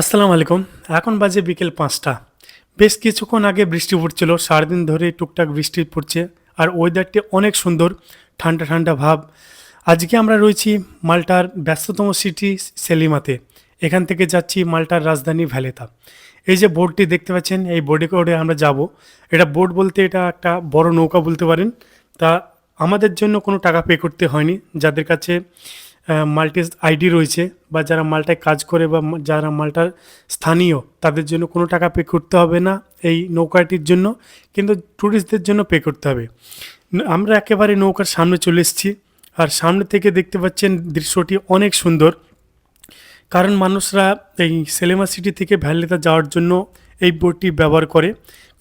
আসসালামু আলাইকুম। এখন বাজে বিকেল ৫টা। বেশ কিছুক্ষণ আগে বৃষ্টি পড়ছিল। সারাদিন ধরে টুকটাক বৃষ্টি পড়ছে। আর ওয়েদারটি অনেক সুন্দর, ঠান্ডা, ঠান্ডা ভাব। আজকে আমরা রয়েছি মাল্টার ব্যস্ততম সিটি সেলিমাতে। এখান থেকে যাচ্ছি মাল্টার রাজধানী ভ্যালেতা। এই যে বোটটি দেখতে পাচ্ছেন, এই বোটে করে আমরা যাব। এটা বোট বলতে এটা একটা বড় নৌকা বলতে পারেন। তা আমাদের জন্য কোনো টাকা পে করতে হয়নি। যাদের কাছে মাল্টিস আইডি রয়েছে বা যারা মাল্টায় কাজ করে বা যারা মাল্টার স্থানীয়, তাদের জন্য কোনো টাকা পে করতে হবে না এই নৌকাটির জন্য। কিন্তু ট্যুরিস্টদের জন্য পে করতে হবে। আমরা একেবারে নৌকার সামনে চলে এসেছি। আর সামনে থেকে দেখতে পাচ্ছেন দৃশ্যটি অনেক সুন্দর। কারণ মানুষরা এই সেলেমা সিটি থেকে ভ্যালিতে যাওয়ার জন্য এই বোটটি ব্যবহার করে।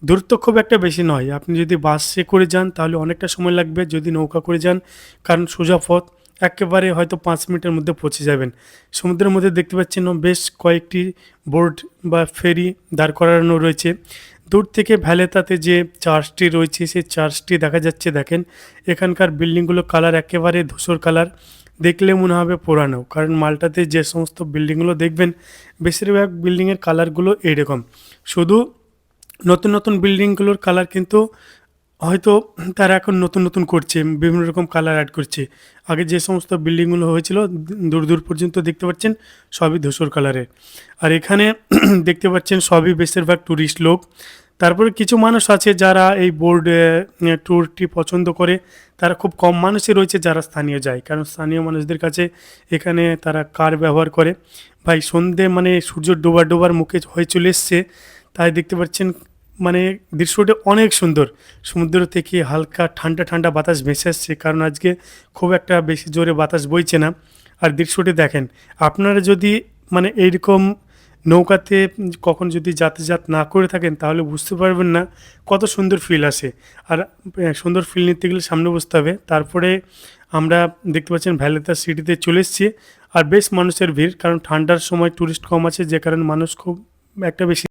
দূরত্ব খুব একটা বেশি নয়। আপনি যদি বাসে করে যান তাহলে অনেকটা সময় লাগবে, যদি নৌকা করে যান কারণ সোজা পথ, একেবারে হয়তো ৫ মিনিটের মধ্যে পৌঁছে যাবেন। সমুদ্রের মধ্যে দেখতে পাচ্ছেন বেশ কয়েকটি বোট বা ফেরি দাঁড় করানো রয়েছে। দূর থেকে ভ্যালেতাতে যে চার্চটি রয়েছে সেই চার্চটি দেখা যাচ্ছে। দেখেন এখানকার বিল্ডিংগুলো কালার একেবারে ধূসর কালার, দেখলে মনে হবে পুরানো। কারণ মাল্টাতে যে সমস্ত বিল্ডিংগুলো দেখবেন বেশিরভাগ বিল্ডিংয়ের কালারগুলো এইরকম। শুধু নতুন নতুন বিল্ডিংগুলোর কালার কিন্তু হয়তো তারা এখন নতুন নতুন করছে, বিভিন্ন রকম কালার অ্যাড করছে। আগে যে সমস্ত বিল্ডিংগুলো হয়েছিল দূর দূর পর্যন্ত দেখতে পাচ্ছেন সবই ধূসর কালারের। আর এখানে দেখতে পাচ্ছেন সবই বেশিরভাগ ট্যুরিস্ট লোক। তারপরে কিছু মানুষ আছে যারা এই বোর্ড ট্যুরটি পছন্দ করে। তারা খুব কম মানুষই রয়েছে যারা স্থানীয় যায়, কারণ স্থানীয় মানুষদের কাছে এখানে তারা কার ব্যবহার করে। ভাই সন্ধে মানে সূর্য ডোবার ডোবার মুখে হয়ে চলে এসছে, তাই দেখতে পাচ্ছেন মানে দৃশ্যটি অনেক সুন্দর। সমুদ্র থেকে হালকা ঠান্ডা ঠান্ডা বাতাস ভেসে আসছে, কারণ আজকে খুব একটা বেশি জোরে বাতাস বইছে না। আর দৃশ্যটি দেখেন, আপনারা যদি মানে এইরকম নৌকাতে কখন যদি যাতায়াত না করে থাকেন তাহলে বুঝতে পারবেন না কত সুন্দর ফিল আসে। আর সুন্দর ফিল নিতে গেলে সামনে বসতে হবে। তারপরে আমরা দেখতে পাচ্ছেন ভ্যালেতা সিটিতে চলে এসেছি। আর বেশ মানুষের ভিড়, কারণ ঠান্ডার সময় ট্যুরিস্ট কম আছে, যে কারণে মানুষ খুব একটা বেশি